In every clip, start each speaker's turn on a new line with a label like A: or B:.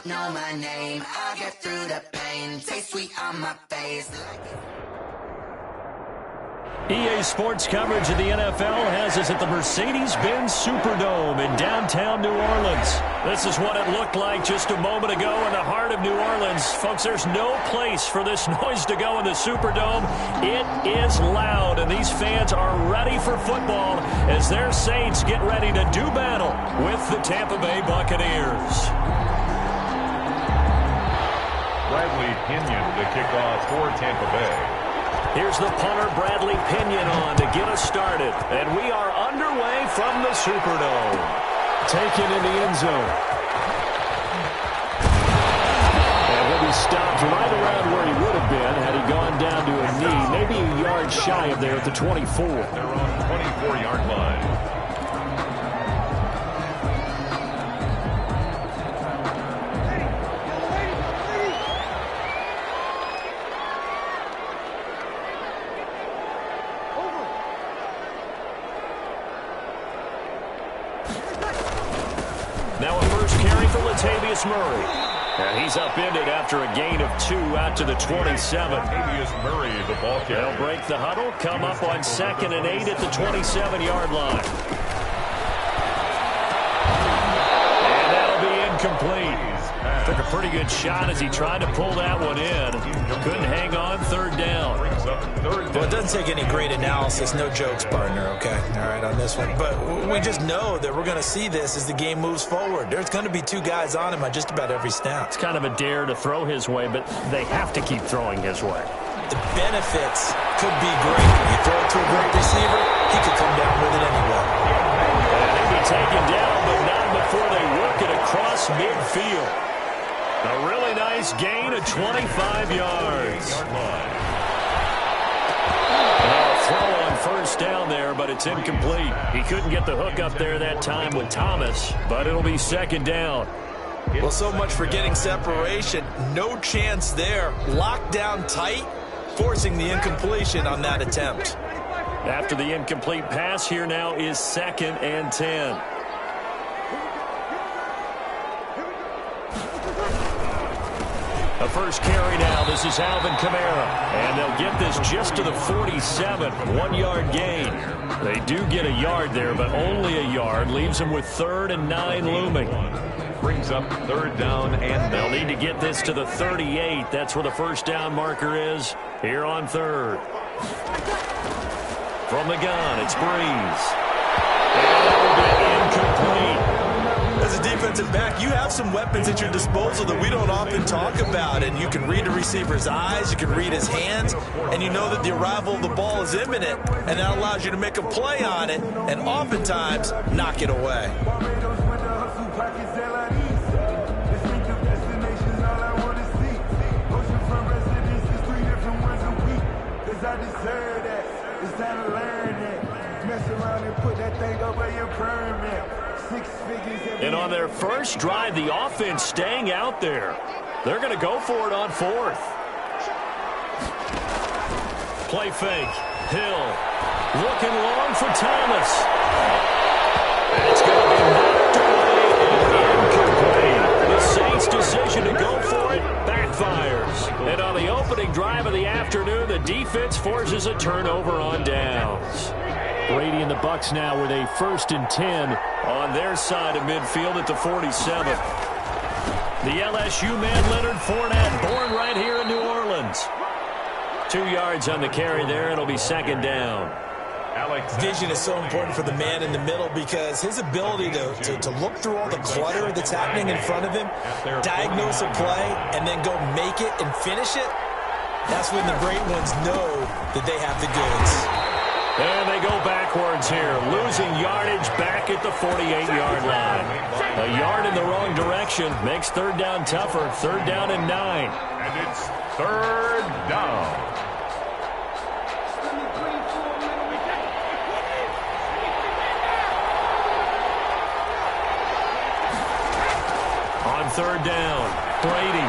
A: know my name. I get through the pain. Taste sweet on my face.
B: EA Sports coverage of the NFL has us at the Mercedes-Benz Superdome in downtown New Orleans. This is what it looked like just a moment ago in the heart of New Orleans. Folks, there's no place for this noise to go in the Superdome. It is loud, and these fans are ready for football as their Saints get ready to do battle with the Tampa Bay Buccaneers.
C: Bradley Pinion to kick off for Tampa Bay.
B: Here's the punter, Bradley Pinion, on to get us started. And we are underway from the Superdome. Taken in the end zone. And he'll be stopped right around where he would have been had he gone down to a knee, maybe a yard shy of there at the 24.
C: They're on the 24-yard line.
B: Now a first carry for Latavius Murray. And he's upended after a gain of 2 out to the 27.
C: Latavius Murray, the ball carrier.
B: They'll break the huddle, come up on 2nd and 8 at the 27-yard line. And that'll be incomplete. Took a pretty good shot as he tried to pull that one in. Couldn't hang on, 3rd down.
D: Well, it doesn't take any great analysis, no jokes, partner, okay? All right, on this one. But we just know that we're going to see this as the game moves forward. There's going to be 2 guys on him on just about every snap.
B: It's kind of a dare to throw his way, but they have to keep throwing his way.
D: The benefits could be great. You throw it to a great receiver, he could come down with it anyway.
B: And he'll be taken down, but not before they work it across midfield. A really nice gain of 25 yards. Throw on first down there, but it's incomplete. He couldn't get the hook up there that time with Thomas, but it'll be 2nd down.
D: Well, so much for getting separation. No chance there. Locked down tight, forcing the incompletion on that attempt.
B: After the incomplete pass, here now is 2nd and 10. A first carry now. This is Alvin Kamara. And they'll get this just to the 47. 1-yard gain. They do get a yard there, but only a yard. Leaves them with 3rd and 9 looming.
C: Brings up 3rd down and
B: they'll need to get this to the 38. That's where the first down marker is here on 3rd. From the gun, it's Breeze. And incomplete.
D: As a defensive back, you have some weapons at your disposal that we don't often talk about, and you can read the receiver's eyes, you can read his hands, and you know that the arrival of the ball is imminent, and that allows you to make a play on it, and oftentimes knock it away.
B: And on their first drive, the offense staying out there. They're going to go for it on 4th. Play fake. Hill. Looking long for Thomas. It's going to be knocked away and incomplete. The Saints' decision to go for it backfires. And on the opening drive of the afternoon, the defense forces a turnover on downs. Brady and the Bucs now with a 1st and 10 on their side of midfield at the 47. The LSU man Leonard Fournette, born right here in New Orleans. 2 yards on the carry there. It'll be 2nd down.
D: Vision is so important for the man in the middle because his ability to look through all the clutter that's happening in front of him, diagnose a play, and then go make it and finish it, that's when the great ones know that they have the goods.
B: And they go backwards here, losing yardage back at the 48-yard line. A yard in the wrong direction makes 3rd down tougher. 3rd down and 9.
C: And it's 3rd down.
B: On 3rd down, Brady.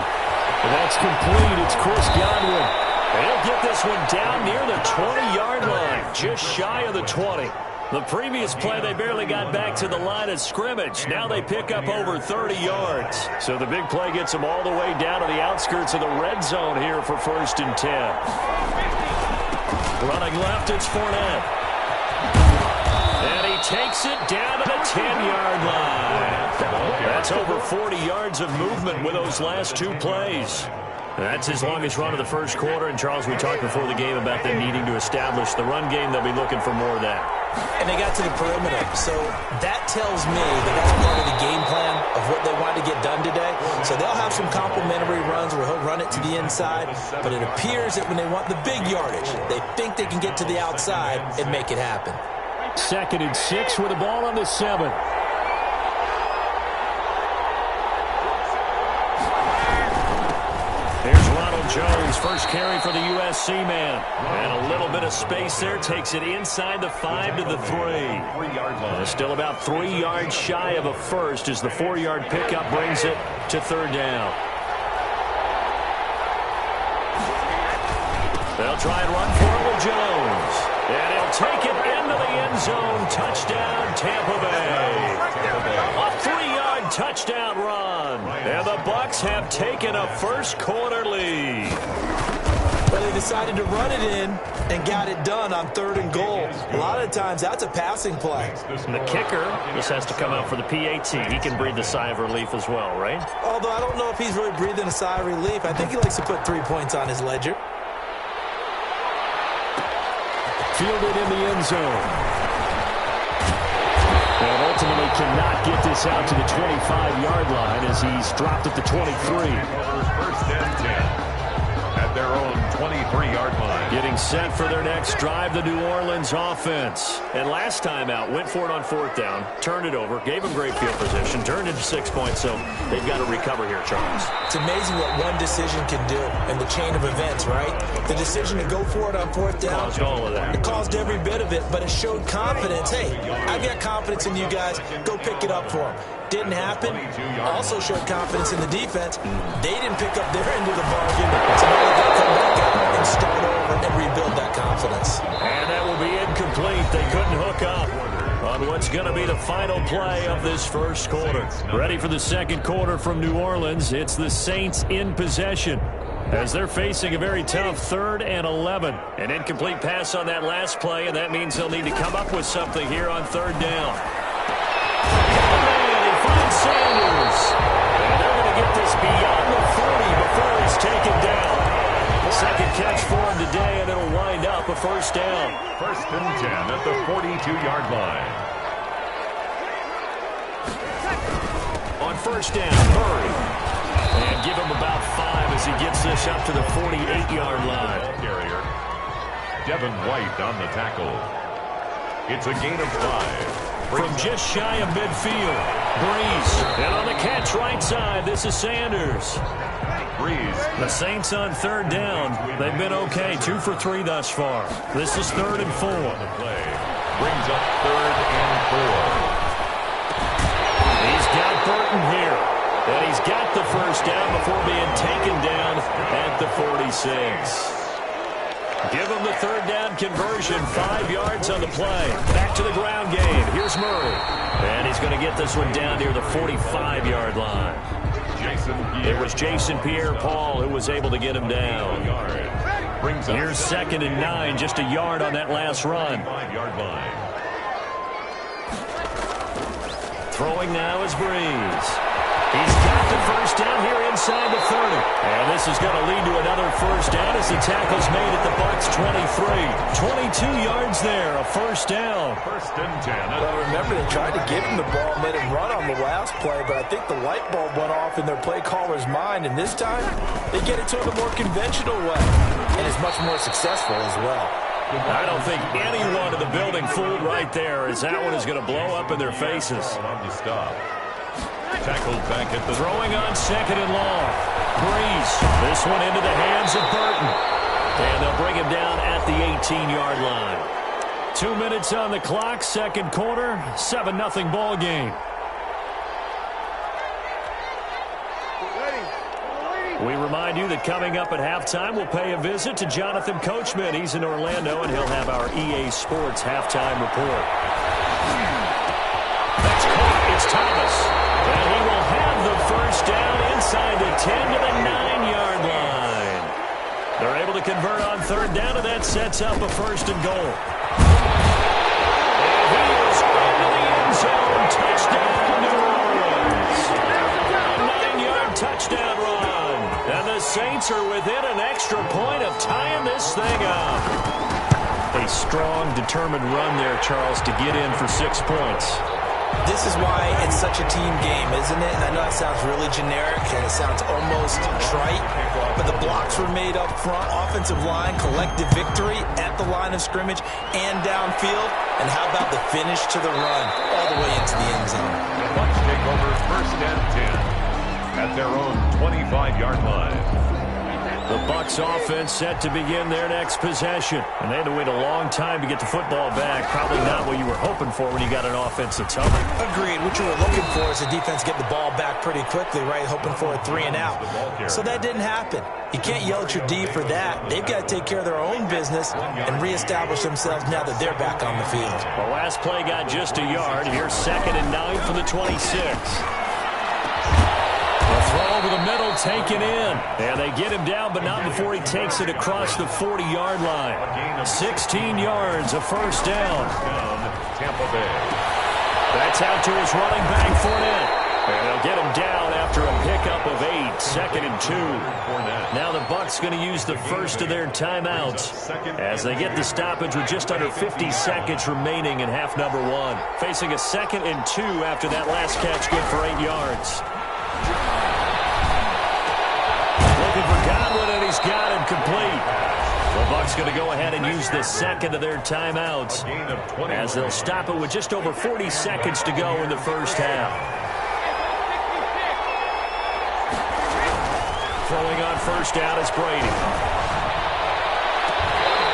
B: And that's complete. It's Chris Godwin. They'll get this one down near the 20-yard line, just shy of the 20. The previous play, they barely got back to the line of scrimmage. Now they pick up over 30 yards. So the big play gets them all the way down to the outskirts of the red zone here for 1st and 10. Running left, it's Fournette. And he takes it down to the 10-yard line. That's over 40 yards of movement with those last 2 plays. That's his longest run of the first quarter. And, Charles, we talked before the game about them needing to establish the run game. They'll be looking for more of that.
D: And they got to the perimeter. So that tells me that that's part of the game plan of what they want to get done today. So they'll have some complimentary runs where he'll run it to the inside. But it appears that when they want the big yardage, they think they can get to the outside and make it happen.
B: 2nd and 6 with the ball on the 7. Here's Ronald Jones, first carry for the USC man. And a little bit of space there, takes it inside the 5 to the 3. Still about 3 yards shy of a first as the 4-yard pickup brings it to 3rd down. They'll try and run for it with Jones. And he'll take it into the end zone. Touchdown, Tampa Bay. A 3-yard touchdown run. And the Bucs have taken a first quarter lead.
D: But they decided to run it in and got it done on 3rd and goal. A lot of times that's a passing play.
B: And the kicker just has to come out for the PAT. He can breathe a sigh of relief as well, right?
D: Although I don't know if he's really breathing a sigh of relief. I think he likes to put 3 points on his ledger.
B: Fielded in the end zone. And ultimately cannot get this out to the 25-yard line as he's dropped at the 23.
C: 1st and 10 at their own 23-yard line.
B: Getting set for their next drive, the New Orleans offense. And last time out, went for it on 4th down, turned it over, gave them great field position, turned into 6 points, so they've got to recover here, Charles.
D: It's amazing what one decision can do in the chain of events, right? The decision to go for it on 4th down.
B: Caused all of that.
D: It caused every bit of it, but it showed confidence. Hey, I've got confidence in you guys. Go pick it up for them. Didn't happen. Also showed confidence in the defense. They didn't pick up their end of the bargain. So now they've got to come back out and start over and rebuild that confidence.
B: And that will be incomplete. They couldn't hook up on what's going to be the final play of this first quarter. Ready for the second quarter from New Orleans. It's the Saints in possession as they're facing a very tough 3rd and 11. An incomplete pass on that last play, and that means they'll need to come up with something here on 3rd down. Sanders. And they're going to get this beyond the 40 before he's taken down. Second catch for him today, and it'll wind up a 1st down.
C: 1st and 10 at the 42-yard line.
B: On 1st down, Murray. And give him about 5 as he gets this up to the 48-yard line.
C: Carrier, Devin White on the tackle. It's a gain of 5.
B: From just shy of midfield, Breeze. And on the catch right side, this is Sanders.
C: Breeze.
B: The Saints on 3rd down. They've been okay, 2 for 3 thus far. This is 3rd and 4.
C: The play brings up 3rd and 4.
B: He's got Burton here. And he's got the 1st down before being taken down at the 46. Give him the 3rd down conversion, 5 yards on the play. Back to the ground game. Here's Murray. And he's going to get this one down near the 45-yard line. It was Jason Pierre-Paul who was able to get him down. Here's 2nd and 9, just a yard on that last run.
C: 5-yard line.
B: Throwing now is Breeze. He's got the 1st down here inside the 30. And this is going to lead to another 1st down as the tackle's made at the Bucs 23. 22 yards there, a 1st down.
C: 1st and 10.
D: Well, remember, they tried to give him the ball and let him run on the last play, but I think the light bulb went off in their play caller's mind, and this time they get it to him a more conventional way, and it's much more successful as well.
B: I don't think anyone in the building fooled right there, as that one is going to blow up in their faces.
C: On the stop. Tackled back at the
B: throwing on 2nd and long. Breeze. This one into the hands of Burton. And they'll bring him down at the 18-yard line. 2 minutes on the clock, second quarter, 7-0 ball game. We remind you that coming up at halftime, we'll pay a visit to Jonathan Coachman. He's in Orlando, and he'll have our EA Sports halftime report. That's caught. It's Thomas. And he will have the first down inside the 10 to the 9-yard line. They're able to convert on third down, and that sets up a first and goal. And he is into the end zone. Touchdown, New Orleans. A 9-yard touchdown run. And the Saints are within an extra point of tying this thing up. A strong, determined run there, Charles, to get in for 6 points.
D: This is why it's such a team game, isn't it? And I know it sounds really generic and it sounds almost trite, but the blocks were made up front, offensive line, collective victory at the line of scrimmage and downfield. And how about the finish to the run all the way into the end zone?
C: The Bucs take over first and 10 at their own 25-yard line.
B: The Bucs offense set to begin their next possession. And they had to wait a long time to get the football back. Probably not what you were hoping for when you got an offense that's hungry.
D: Agreed. What you were looking for is the defense get the ball back pretty quickly, right? Hoping for a 3 and out. So that didn't happen. You can't yell at your D for that. They've got to take care of their own business and reestablish themselves now that they're back on the field.
B: The last play got just a yard. Here's 2nd and 9 from the 26. Throw over the middle, taken in. And they get him down, but not before he takes it across the 40-yard line. 16 yards, a first down.
C: Tampa Bay.
B: That's out to his running back, Fournette. And they'll get him down after a pickup of 8, 2nd and 2. Now the Bucs going to use the first of their timeouts as they get the stoppage with just under 50 seconds remaining in half number 1. Facing a 2nd and 2 after that last catch, good for 8 yards. Looking for Godwin, and he's got him complete. The Bucs going to go ahead and use the second of their timeouts as they'll stop it with just over 40 seconds to go in the first half. Throwing on first down is Brady.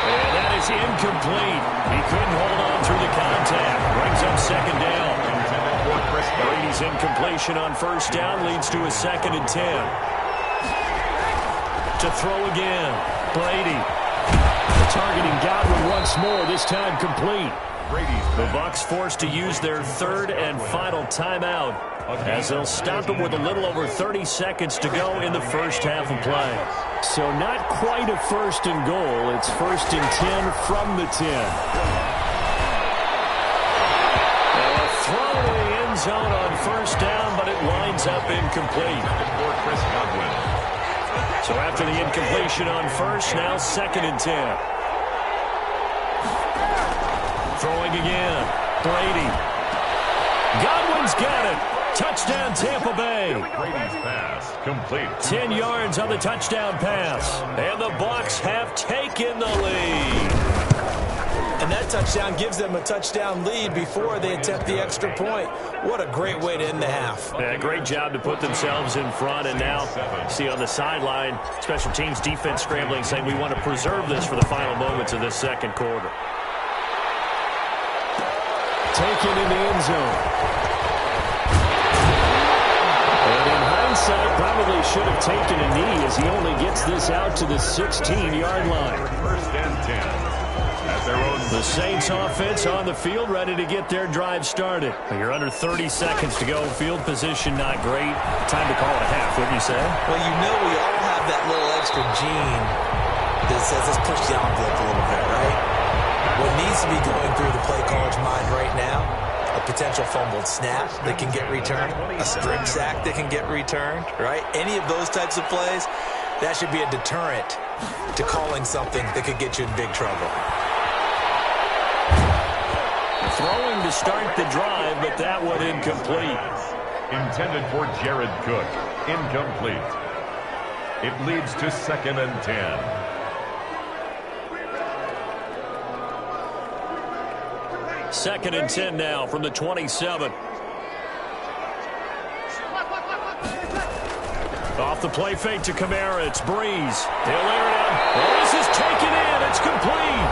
B: And that is incomplete. He couldn't hold on through the contact. Brings up second down. Brady's incompletion on first down leads to a 2nd and 10. To throw again. Brady. Targeting Godwin once more, this time complete. The Bucs forced to use their 3rd and final timeout as they'll stop it with a little over 30 seconds to go in the first half of play. So not quite a first and goal. It's 1st and 10 from the 10. A throw in the end zone on first down, but it winds up incomplete. So after the incompletion on first, now 2nd and 10. Throwing again. Brady. Godwin's got it. Touchdown, Tampa Bay.
C: Brady's pass complete.
B: 10 yards on the touchdown pass. And the Bucs have taken the lead.
D: And that touchdown gives them a touchdown lead before they attempt the extra point. What a great way to end the half.
B: Yeah, great job to put themselves in front. And now, see on the sideline, special teams defense scrambling, saying we want to preserve this for the final moments of this second quarter. Taken in the end zone. And in hindsight, probably should have taken a knee as he only gets this out to the 16-yard line.
C: 1st and 10 at their own.
B: The Saints offense on the field, ready to get their drive started. You're under 30 seconds to go. Field position not great. Time to call it a half, wouldn't you say?
D: Well, you know we all have that little extra gene that says let's push the envelope a little bit, right? What needs to be going through the play caller's mind right now, a potential fumbled snap that can get returned, a strip sack that can get returned, right? Any of those types of plays, that should be a deterrent to calling something that could get you in big trouble.
B: Throwing to start the drive, but that one incomplete.
C: Intended for Jared Cook. Incomplete. It leads to 2nd and 10.
B: 2nd and 10 now from the 27. Off the play fake to Kamara. It's Breeze. He'll air it out. Oh, this is taken in. It's complete.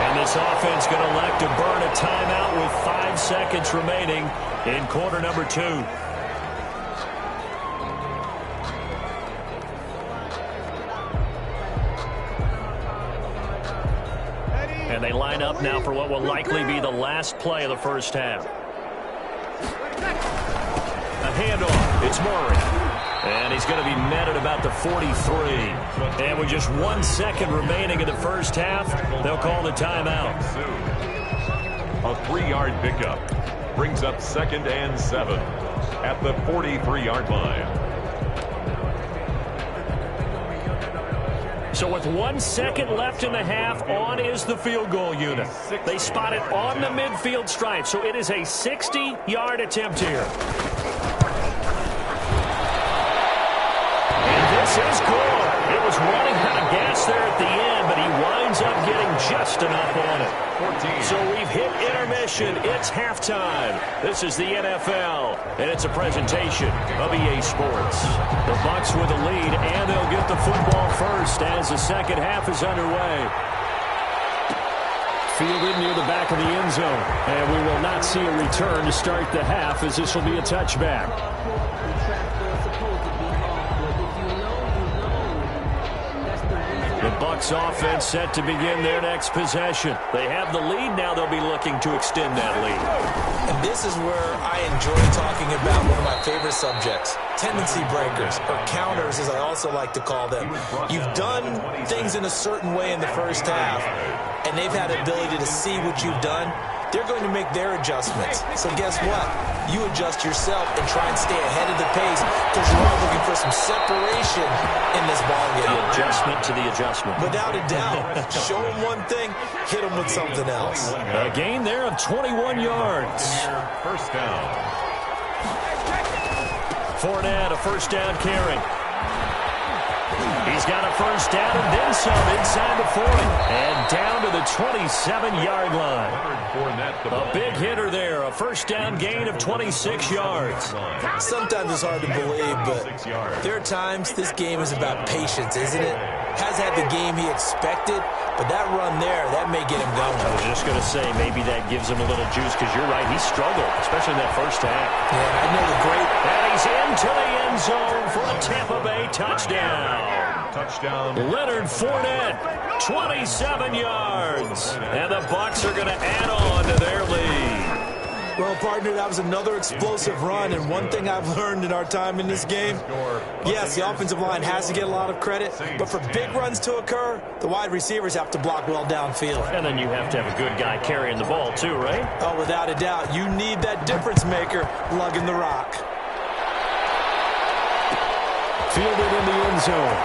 B: And this offense going to elect to burn a timeout with 5 seconds remaining in quarter number 2. And they line up now for what will likely be the last play of the first half. A handoff. It's Murray. And he's going to be met at about the 43. And with just 1 second remaining in the first half, they'll call the timeout.
C: A 3-yard pickup brings up 2nd and 7 at the 43-yard line.
B: So with 1 second left in the half, on is the field goal unit. They spot it on the midfield stripe, so it is a 60-yard attempt here. And this is good. It was running out of gas there at the end, but he winds up getting just enough on it. 14. So we've hit intermission. It's halftime. This is the NFL, and it's a presentation of EA Sports. The Bucs with the lead, and they'll get the football first as the second half is underway. Fielded near the back of the end zone, and we will not see a return to start the half as this will be a touchback. The Bucs offense set to begin their next possession. They have the lead. Now they'll be looking to extend that lead.
D: And this is where I enjoy talking about one of my favorite subjects, tendency breakers, or counters as I also like to call them. You've done things in a certain way in the first half, and they've had the ability to see what you've done. They're going to make their adjustments. So guess what? You adjust yourself and try and stay ahead of the pace because you are looking for some separation in this ball game.
B: The adjustment to the adjustment.
D: Without a doubt. Show them one thing, hit them with something else.
B: A gain there of 21 yards.
C: First down.
B: Fournette, a first down carry. He's got a first down and then some inside the 40. And down to the 27-yard line. A big hitter there. A first down gain of 26 yards.
D: Sometimes it's hard to believe, but there are times this game is about patience, isn't it? Has had the game he expected, but that run there, that may get him going.
B: I was just going to say, maybe that gives him a little juice, because you're right, he struggled, especially in that first half.
D: Yeah, I know the great.
B: And he's into the end zone for a Tampa Bay touchdown. Leonard Fournette, 27 yards. And the Bucs are going to add on to their lead.
D: Well, partner, that was another explosive run, and one thing I've learned in our time in this game, yes, the offensive line has to get a lot of credit, but for big runs to occur, the wide receivers have to block well downfield.
B: And then you have to have a good guy carrying the ball too, right?
D: Oh, without a doubt. You need that difference maker lugging the rock.
B: Fielded in the end zone.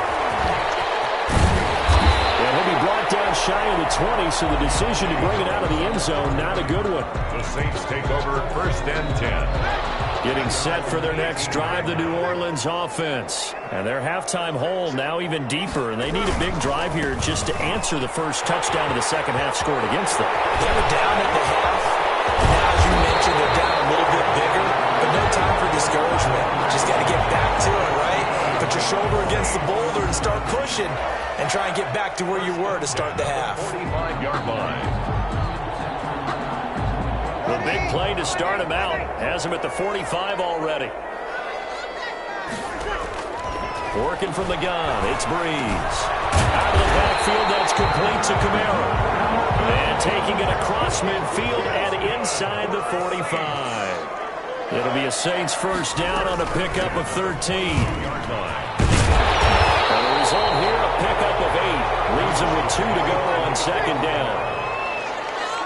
B: And he'll be brought down shy of the 20, so the decision to bring it out of the end zone, not a good one.
C: The Saints take over first and 10.
B: Getting set for their next drive, the New Orleans offense. And their halftime hole now even deeper, and they need a big drive here just to answer the first touchdown of the second half scored against them.
D: They were down at the half. Now, as you mentioned, they're down a little bit bigger, but no time for discouragement. Just got to get back to it, right? Put your shoulder against the boulder and start pushing and try and get back to where you were to start the half.
C: 45-yard line.
B: The big play to start him out has him at the 45 already. Working from the gun, it's Breeze. Out of the backfield, that's complete to Kamara. And taking it across midfield and inside the 45. It'll be a Saints first down on a pickup of 13. And the result here, a pickup of 8. Leaves him with 2 to go on second down.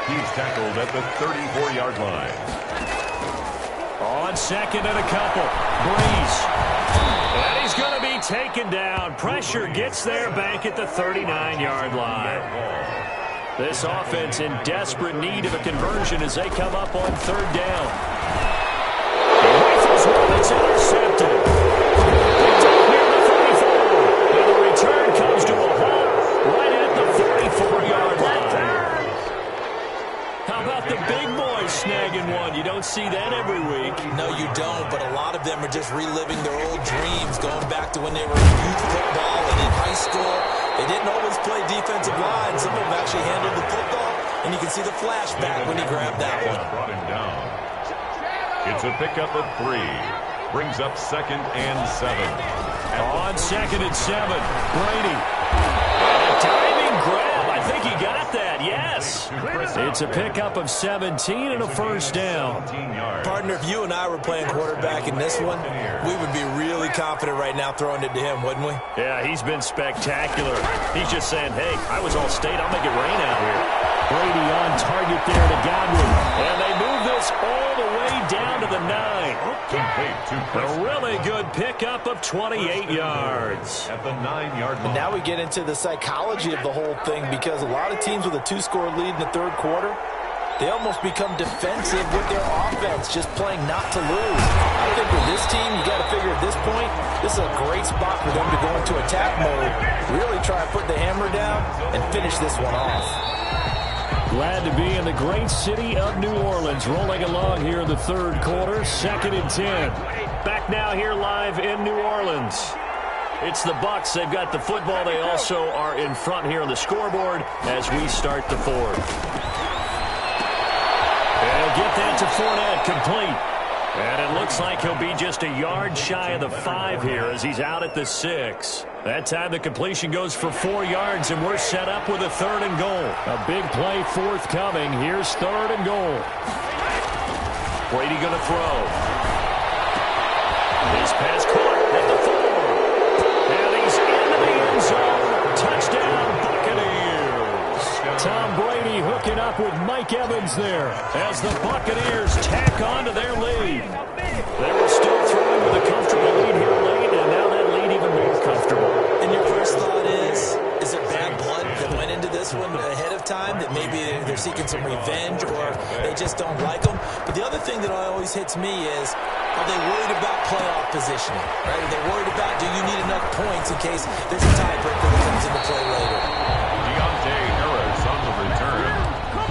C: He's tackled at the 34-yard line.
B: On second and a couple. Breeze. And he's going to be taken down. Pressure gets there back at the 39-yard line. This offense in desperate need of a conversion as they come up on third down. He rifles one that's intercepted. Picked up near the 34. And the return comes to a halt right at the 44-yard line. How about the big boys snagging one? You don't see that every week.
D: No, you don't, but a lot of them are just reliving their old dreams, going back to when they were in youth football and in high school. They didn't always play defensive line. Some of them actually handled the football, and you can see the flashback when he grabbed that one.
C: Brought him down. It's a pickup of 3. Brings up second and 7.
B: On second and 7, Brady. A diving grab. I think he got that, yes. It's a pickup of 17 and a first down.
D: Partner, if you and I were playing quarterback in this one, we would be really confident right now throwing it to him, wouldn't we?
B: Yeah, he's been spectacular. He's just saying, hey, I was all state. I'll make it rain out here. Brady on target there to Godwin. And they move this all the way down to the 9. A really good pickup of 28 yards.
C: At the 9-yard line.
D: And now we get into the psychology of the whole thing, because a lot of teams with a 2-score lead in the third quarter, they almost become defensive with their offense, just playing not to lose. I think with this team, you got to figure at this point, this is a great spot for them to go into attack mode, really try to put the hammer down and finish this one off.
B: Glad to be in the great city of New Orleans, rolling along here in the third quarter, 2nd and 10. Back now here live in New Orleans. It's the Bucs. They've got the football. They also are in front here on the scoreboard as we start the fourth. And he'll get that to Fournette, complete. And it looks like he'll be just a yard shy of the 5 here as he's out at the 6. That time the completion goes for 4 yards, and we're set up with a 3rd and goal. A big play forthcoming. Here's 3rd and goal. Brady going to throw. His pass caught at the 4. And he's into the end zone. Touchdown, Buccaneers. Tom Brady hooking up with Mike Evans there as the Buccaneers tack on to their lead. They were still throwing with a comfortable lead here late, and now that lead even more comfortable.
D: And your first thought is it bad blood that went into this one ahead of time, that maybe they're seeking some revenge or they just don't like them? But the other thing that always hits me is, are they worried about playoff positioning? Right? Are they worried about, do you need enough points in case there's a tiebreaker that comes into play later?
C: Deontay Harris on the return.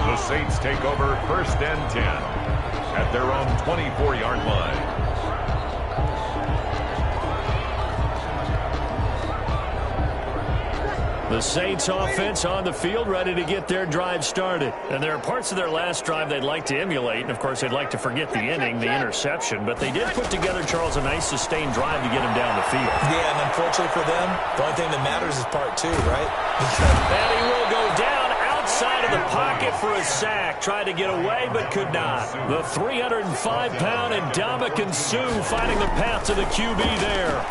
C: The Saints take over 1st and 10 at their own 24-yard line.
B: The Saints offense on the field, ready to get their drive started. And there are parts of their last drive they'd like to emulate. And, of course, they'd like to forget the inning, the interception. But they did put together, Charles, a nice sustained drive to get him down the field.
D: Yeah, and unfortunately for them, the only thing that matters is part 2, right?
B: And he will go down outside of the pocket for a sack. Tried to get away, but could not. The 305-pound Ndamukong Suh finding the path to the QB there.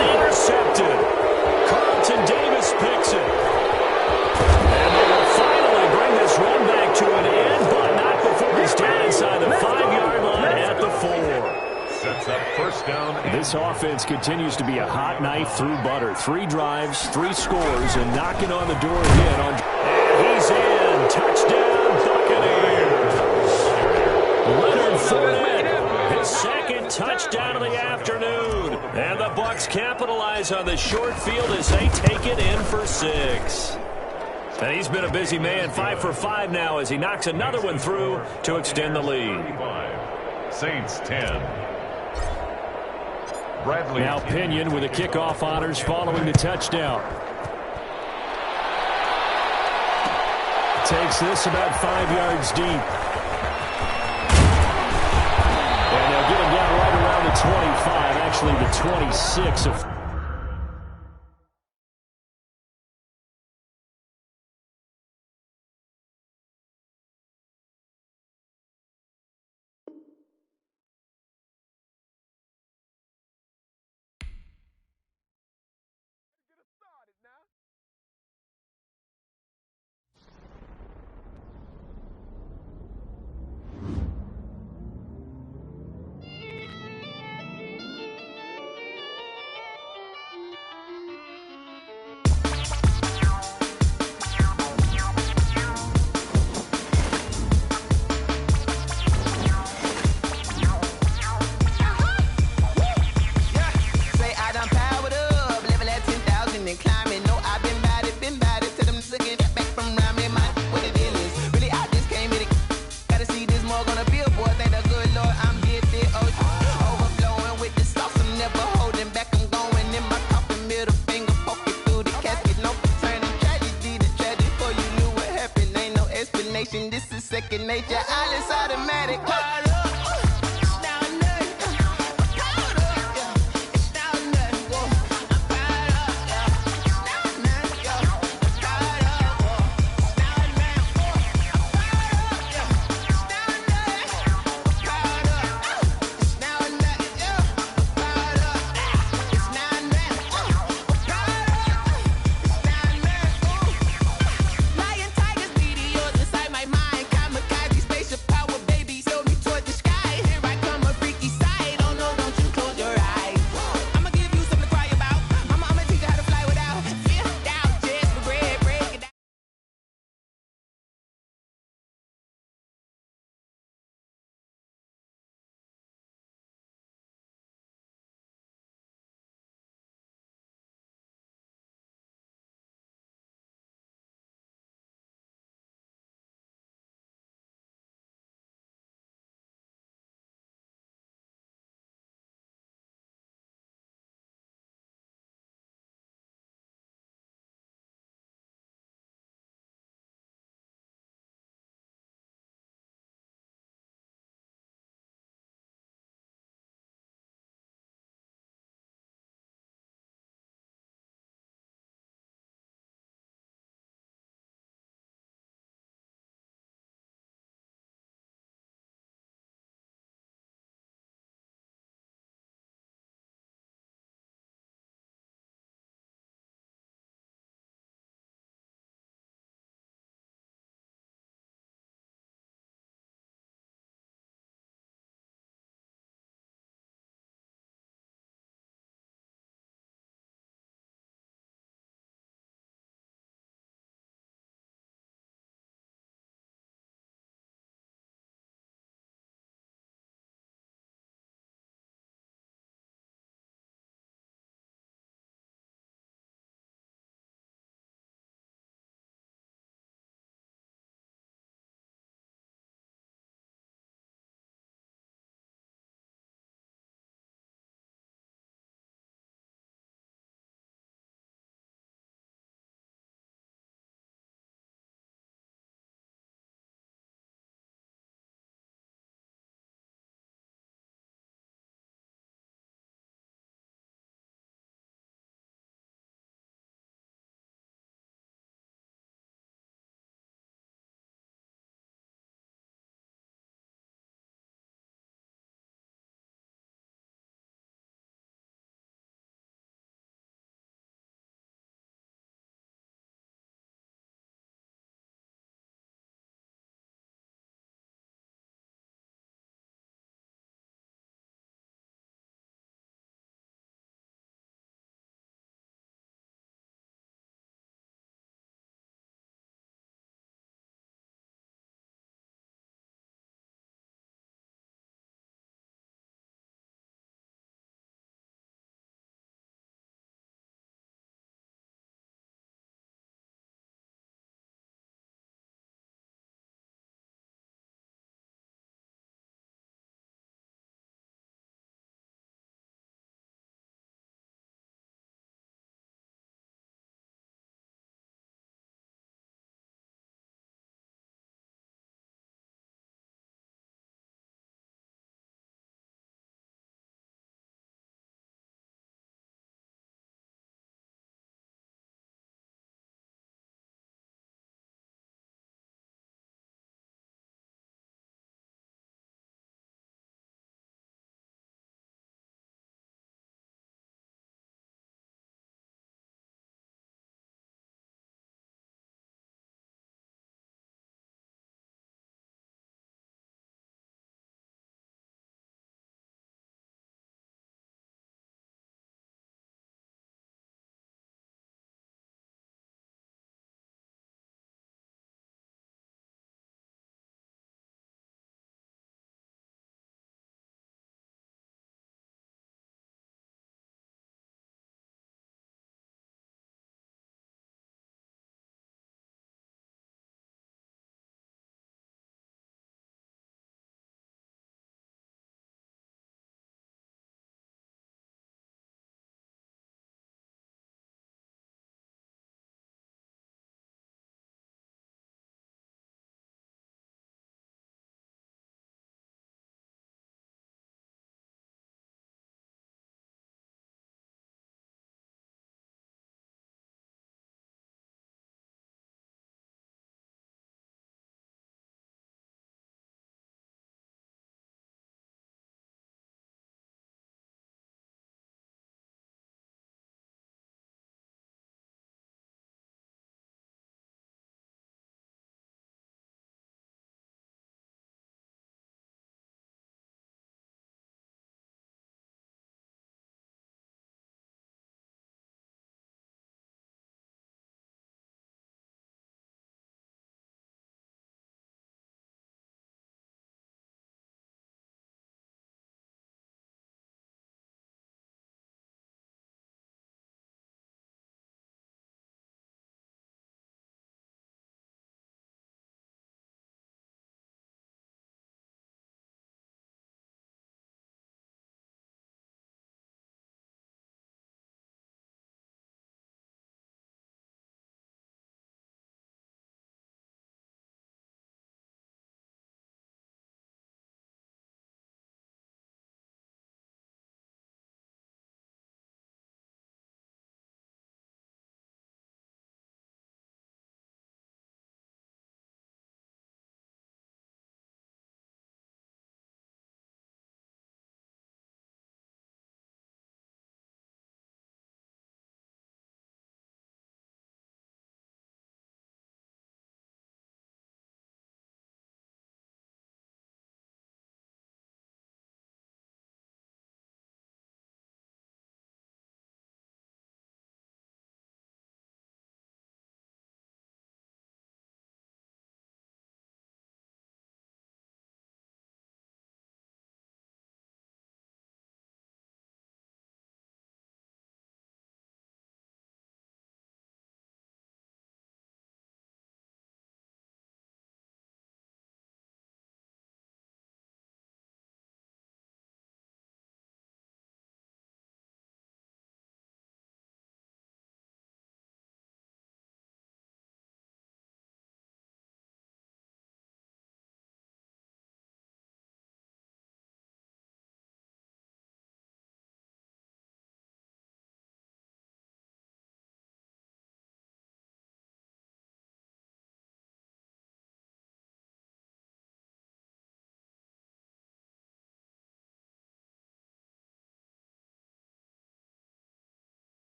B: Intercepted. Carlton Davis picks it. And they will finally bring this run back to an end, but not before he's down inside the 5-yard line at the 4.
C: Sets up 1st down.
B: This offense continues to be a hot knife through butter. 3 drives, 3 scores, and knocking on the door again. And he's in. Touchdown, Buccaneers. Leonard Fournette, his 2nd touchdown of the afternoon. And the Bucs capitalize on the short field as they take it in for 6. And he's been a busy man, 5 for 5 now as he knocks another one through to extend the lead.
C: Saints 10. Bradley.
B: Now Pinion with the kickoff honors following the touchdown. Takes this about 5 yards deep. And they'll get him down right around the 25, actually the 26 of...
A: second nature, all is automatic.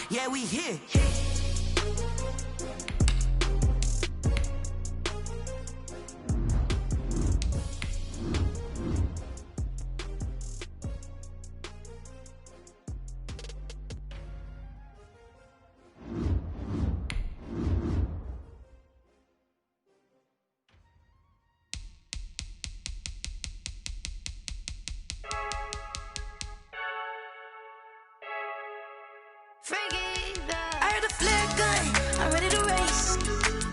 A: Yeah, we here.
E: I heard a flare gun, I'm ready to race.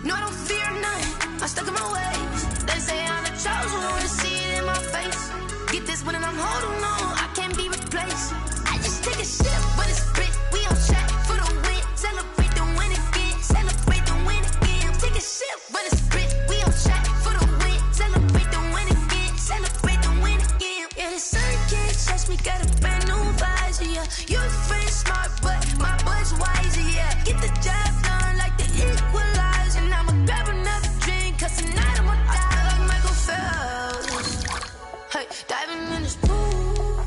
E: No, I don't fear none, I'm stuck in my ways. They say I'm the chosen one, to see it in my face. Get this one and I'm holding on, I can't be replaced. I just take a sip, but it's split, we on track for the win. Celebrate the win again, celebrate the win again. Take a sip, but it's split, we on track for the win. Celebrate the win again, celebrate the win again. Yeah, the sun can't touch me, got a brand new visor, yeah. Your friend smart, but my bud's wiser, yeah. Get the job done like the equalizer. And I'ma grab another drink, cause tonight I'ma die like Michael Phelps. Hey, diving in this pool,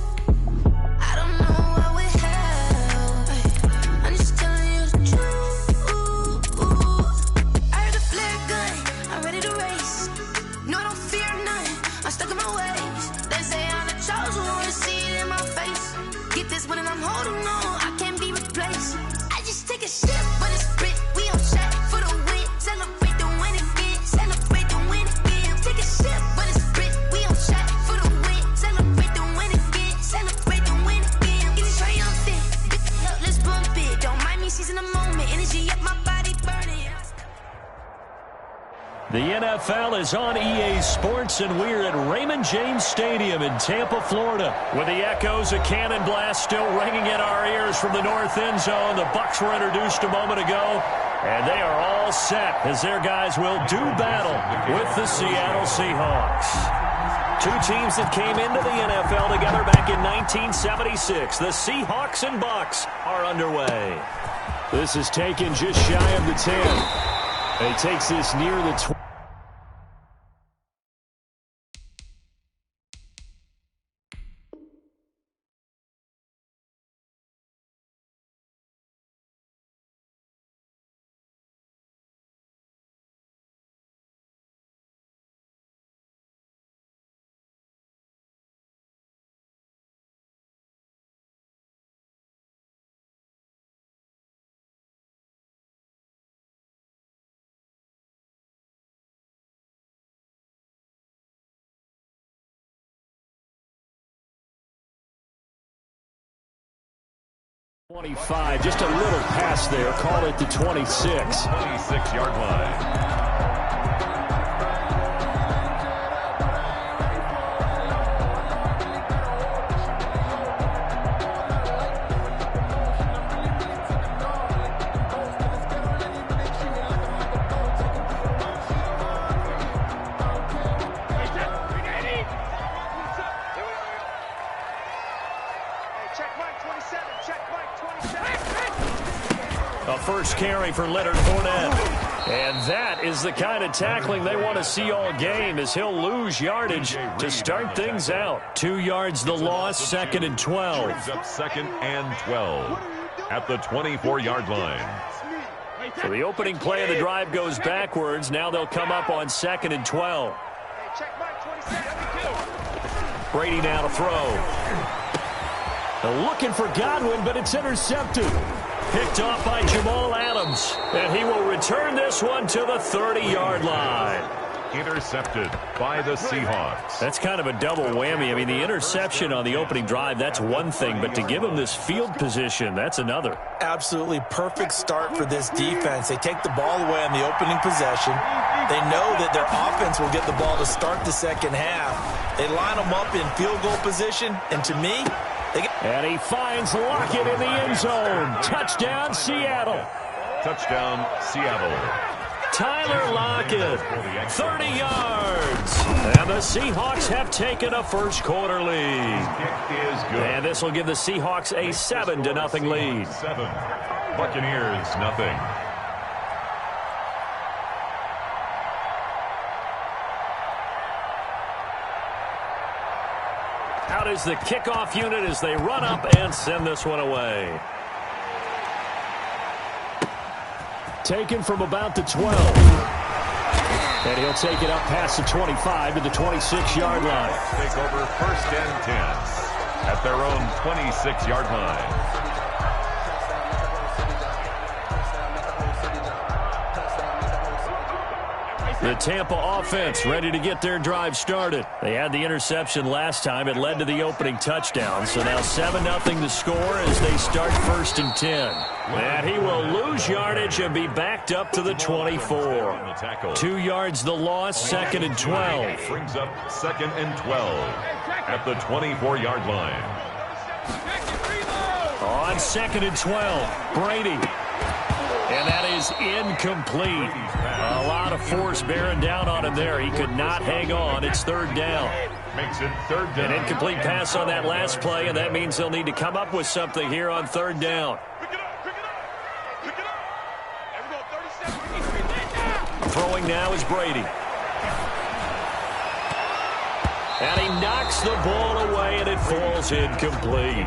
E: I don't know what would help. Hey, I'm just telling you the truth. I heard a flare gun, I'm ready to race. No, I don't fear none, I'm stuck in my ways. They say I'm the chosen one, to see it in my face. Get this one and I'm holding on, I can't be replaced. I just take a sip, but it's split, we on track for the win. Celebrate the win again, celebrate the win again. Take a sip, but it's split, we on track for the win. Celebrate the win again, celebrate the win again. Get it triumphant, let's bump it. Don't mind me seizing the moment, energy up my body burning.
B: The NFL is on EA Sports, and we're at Raymond James Stadium in Tampa, Florida, with the echoes of cannon blast still ringing in our ears from the north end zone. The Bucs were introduced a moment ago, and they are all set as their guys will do battle with the Seattle Seahawks. Two teams that came into the NFL together back in 1976. The Seahawks and Bucs are underway. This is taken just shy of the 10. He takes this near the 20. .25, just a little pass there. Call it the 26.
C: 26-yard line.
B: A first carry for Leonard Fournette. And that is the kind of tackling they want to see all game, as he'll lose yardage to start things out. 2 yards the loss, 2nd and 12.
C: Brings up 2nd and 12 at the 24-yard line.
B: So the opening play of the drive goes backwards. Now they'll come up on 2nd and 12. Brady now to throw. Looking for Godwin, but it's intercepted. Picked off by Jamal Adams. And he will return this one to the 30-yard line.
C: Intercepted by the Seahawks.
B: That's kind of a double whammy. I mean, the interception on the opening drive, that's one thing. But to give them this field position, that's another.
D: Absolutely perfect start for this defense. They take the ball away on the opening possession. They know that their offense will get the ball to start the second half. They line them up in field goal position. And to me,
B: and he finds Lockett in the end zone. Touchdown, Seattle.
C: Touchdown, Seattle.
B: Tyler Lockett, 30 yards. And the Seahawks have taken a first quarter lead.
C: Kick is good.
B: And this will give the Seahawks a 7-0 lead.
C: 7. Buccaneers, nothing.
B: Out is the kickoff unit as they run up and send this one away. taken from about the 12. And he'll take it up past the 25 to the 26-yard line.
C: Take over 1st and 10 at their own 26-yard line.
B: The Tampa offense ready to get their drive started. They had the interception last time. It led to the opening touchdown. So now 7-0 to score as they start 1st and 10. And he will lose yardage and be backed up to the 24. 2 yards the loss, 2nd and 12.
C: Brings up 2nd and 12 at the 24-yard line.
B: On 2nd and 12, Brady. And that is incomplete. A lot of force bearing down on him there. He could not hang on. It's 3rd down.
C: Makes it 3rd down.
B: An incomplete pass on that last play, and that means they'll need to come up with something here on 3rd down. Throwing now is Brady. And he knocks the ball away, and it falls incomplete.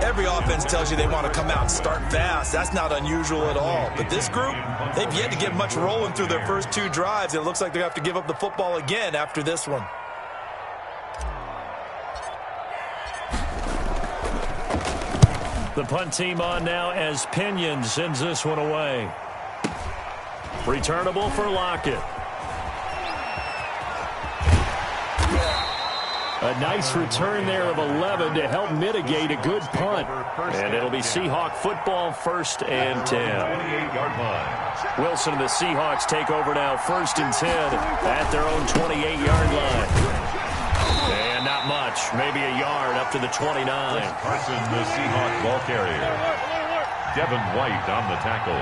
D: Every offense tells you they want to come out and start fast. That's not unusual at all. But this group, they've yet to get much rolling through their first 2 drives. It looks like they have to give up the football again after this one.
B: The punt team on now as Pinion sends this one away. Returnable for Lockett. A nice return there of 11 to help mitigate a good punt. And it'll be Seahawk football, 1st and 10.
C: 28-yard line.
B: Wilson and the Seahawks take over now, 1st and 10 at their own 28-yard line. And not much, maybe a yard up to the 29.
C: Carson, the Seahawk ball carrier. Devin White on the tackle.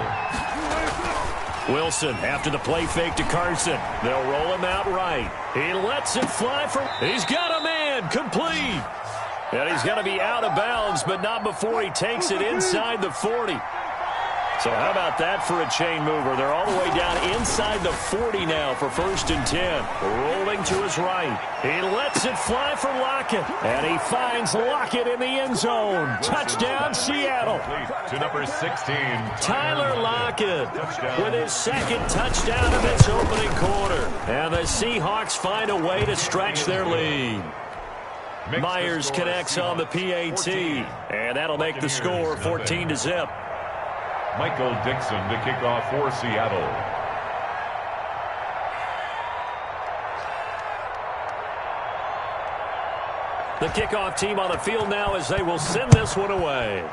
B: Wilson after the play fake to Carson. They'll roll him out right. He lets it fly for... He's got a man. Complete. And he's going to be out of bounds, but not before he takes it inside the 40. So how about that for a chain mover? They're all the way down inside the 40 now for 1st and 10. Rolling to his right. He lets it fly for Lockett. And he finds Lockett in the end zone. Touchdown, Seattle.
C: To number 16.
B: Tyler Lockett with his 2nd touchdown of this opening quarter. And the Seahawks find a way to stretch their lead. Myers connects on the PAT. And that'll make the score 14-0.
C: Michael Dixon to kick off for Seattle.
B: The kickoff team on the field now as they will send this one away.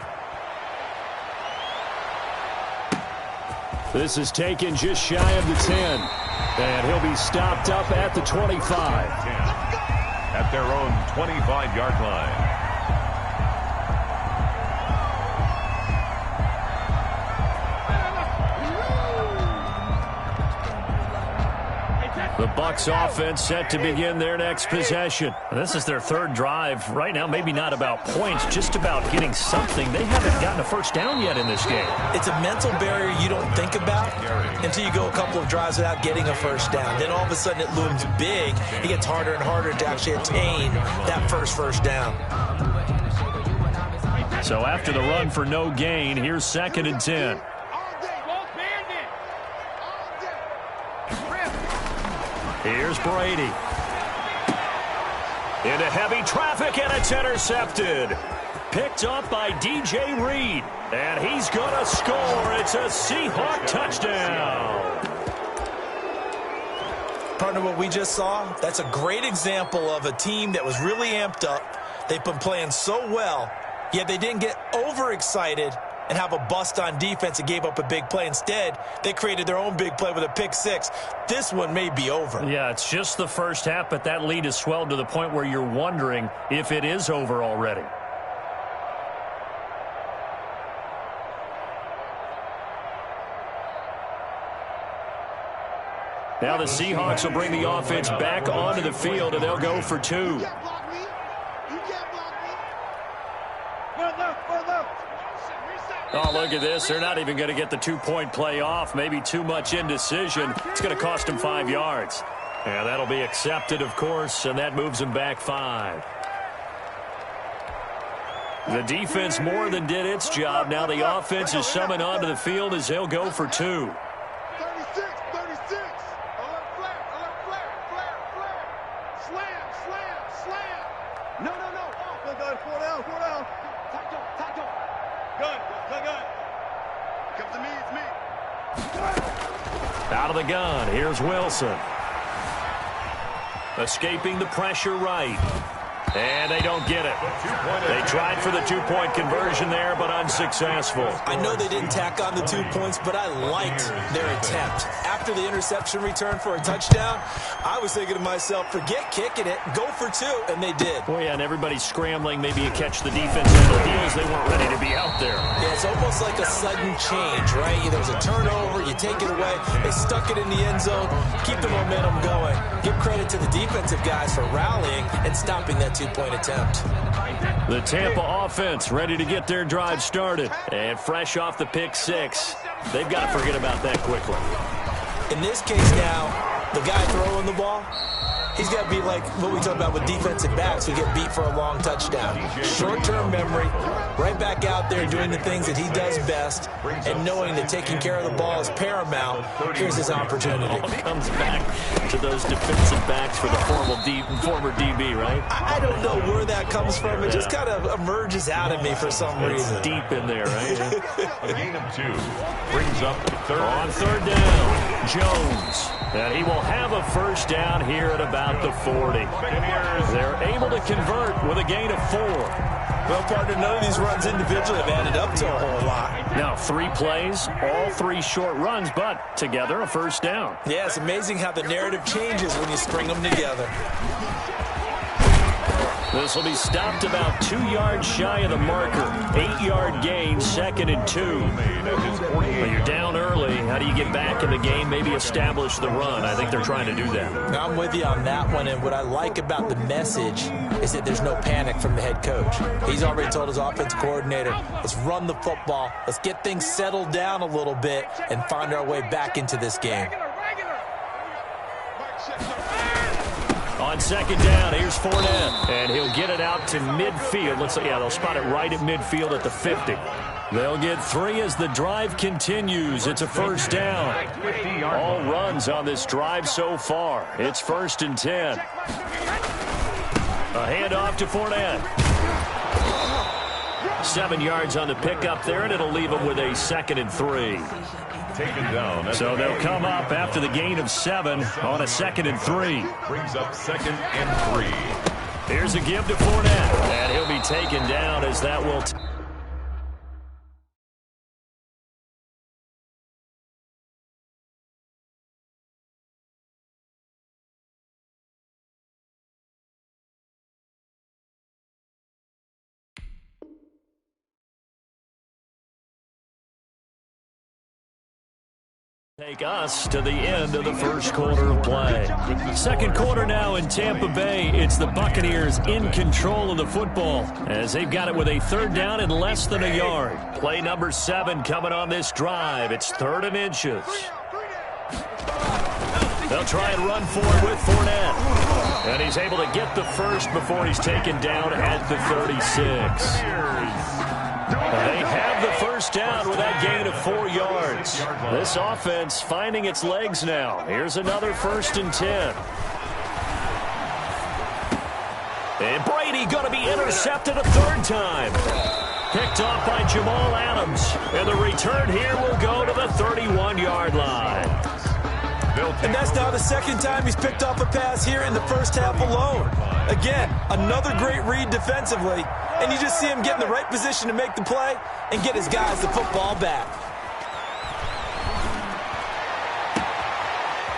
B: This is taken just shy of the 10. And he'll be stopped up at the 25.
C: At their own 25-yard line.
B: The Bucs offense set to begin their next possession. This is their 3rd drive. Right now, maybe not about points, just about getting something. They haven't gotten a first down yet in this game.
D: It's a mental barrier you don't think about until you go a couple of drives without getting a first down. Then all of a sudden it looms big. It gets harder and harder to actually attain that first down.
B: So after the run for no gain, here's 2nd and 10. Here's Brady. Into heavy traffic, and it's intercepted. Picked up by DJ Reed. And he's going to score. It's a Seahawk touchdown.
D: Partner, what we just saw, that's a great example of a team that was really amped up. They've been playing so well, yet they didn't get overexcited and have a bust on defense and gave up a big play. Instead, they created their own big play with a pick 6. This one may be over.
B: Yeah, it's just the first half, but that lead has swelled to the point where you're wondering if it is over already. Now the Seahawks will bring the offense back onto the field, and they'll go for 2. Oh, look at this. They're not even going to get the 2-point play off. Maybe too much indecision. It's going to cost them 5 yards. And that'll be accepted, of course, and that moves them back 5. The defense more than did its job. Now the offense is summoned onto the field as they'll go for 2. Out of the gun, here's Wilson. Escaping the pressure right. And they don't get it. They tried for the two-point conversion there, but unsuccessful.
D: I know they didn't tack on the 2 points, but I liked their attempt. After the interception return for a touchdown, I was thinking to myself, forget kicking it, go for two, and they did.
B: Well, yeah, and everybody's scrambling. Maybe you catch the defense in the heels. They weren't ready to be out there.
D: Yeah, it's almost like a sudden change, right? There was a turnover, you take it away, they stuck it in the end zone, keep the momentum going. Give credit to the defensive guys for rallying and stopping that two-point attempt.
B: The Tampa offense ready to get their drive started. And fresh off the pick six, they've got to forget about that quickly.
D: In this case now, the guy throwing the ball, he's got to be like what we talk about with defensive backs who get beat for a long touchdown. Short-term memory, right back out there doing the things that he does best, and knowing that taking care of the ball is paramount. Here's his opportunity.
B: All comes back to those defensive backs for the former DB, right?
D: I don't know where that comes from. It just kind of emerges out of me for some reason.
B: It's deep in there, right?
C: A gain of 2 brings up third.
B: On third down, Jones. And he will have a first down here at about the 40. They're able to convert with a gain of 4.
D: Well, partner, none of these runs individually have added up to a whole lot.
B: Now, 3 plays, all 3 short runs, but together a first down.
D: Yeah, it's amazing how the narrative changes when you string them together.
B: This will be stopped about 2 yards shy of the marker. 8-yard gain, 2nd and 2. Well, you're down early. How do you get back in the game? Maybe establish the run. I think they're trying to do that.
D: I'm with you on that one, and what I like about the message is that there's no panic from the head coach. He's already told his offensive coordinator, let's run the football, let's get things settled down a little bit, and find our way back into this game.
B: On second down, here's Fournette, and he'll get it out to midfield. Looks like, yeah, they'll spot it right at midfield at the 50. They'll get 3 as the drive continues. It's a first down. All runs on this drive so far. It's 1st and 10. A handoff to Fournette. 7 yards on the pickup there, and it'll leave them with a 2nd and 3.
C: Taken down.
B: So they'll come up after the gain of 7 on a 2nd and 3.
C: Brings up 2nd and 3.
B: Here's a give to Fournette, and he'll be taken down as that will... take us to the end of the first quarter of play. Second quarter now in Tampa Bay. It's the Buccaneers in control of the football as they've got it with a third down and less than a yard. Play number 7 coming on this drive. It's 3rd and inches. They'll try and run for it with Fournette. And he's able to get the first before he's taken down at the 36. They have the first down with that gain of 4 yards. This offense finding its legs now. Here's another 1st and 10. And Brady going to be intercepted a 3rd time. Picked off by Jamal Adams. And the return here will go to the 31-yard line.
D: And that's now the 2nd time he's picked off a pass here in the first half alone. Again, another great read defensively, and you just see him get in the right position to make the play and get his guys the football back.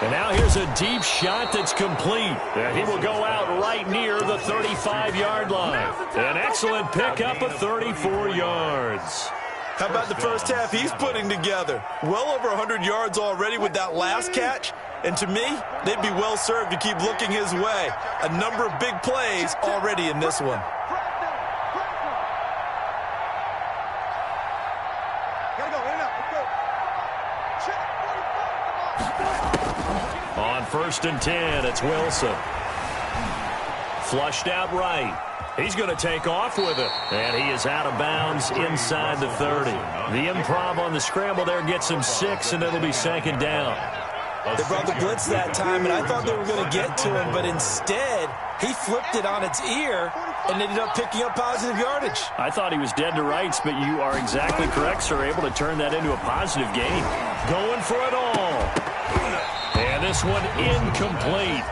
B: And now here's a deep shot that's complete. And he will go out right near the 35-yard line. An excellent pickup of 34 yards.
D: How about the first half he's putting together? Well over 100 yards already with that last catch. And to me, they'd be well served to keep looking his way. A number of big plays already in this one.
B: On 1st and 10, it's Wilson. Flushed out right. He's going to take off with it. And he is out of bounds inside the 30. The improv on the scramble there gets him 6, and it'll be 2nd down.
D: They brought the blitz that time, and I thought they were going to get to him, but instead, he flipped it on its ear and ended up picking up positive yardage.
B: I thought he was dead to rights, but you are exactly correct, sir. Able to turn that into a positive gain. Going for it all. And this one incomplete.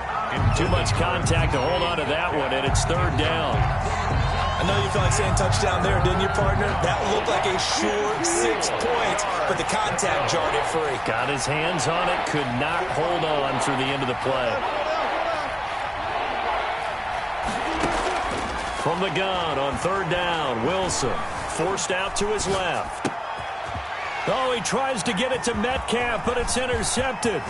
B: Too much contact to hold on to that one, and it's third down.
D: I know you felt like saying touchdown there, didn't you, partner? That looked like a short 6 points, but the contact jarred it free.
B: Got his hands on it, could not hold on through the end of the play. From the gun on third down, Wilson forced out to his left. Oh, he tries to get it to Metcalf, but it's intercepted.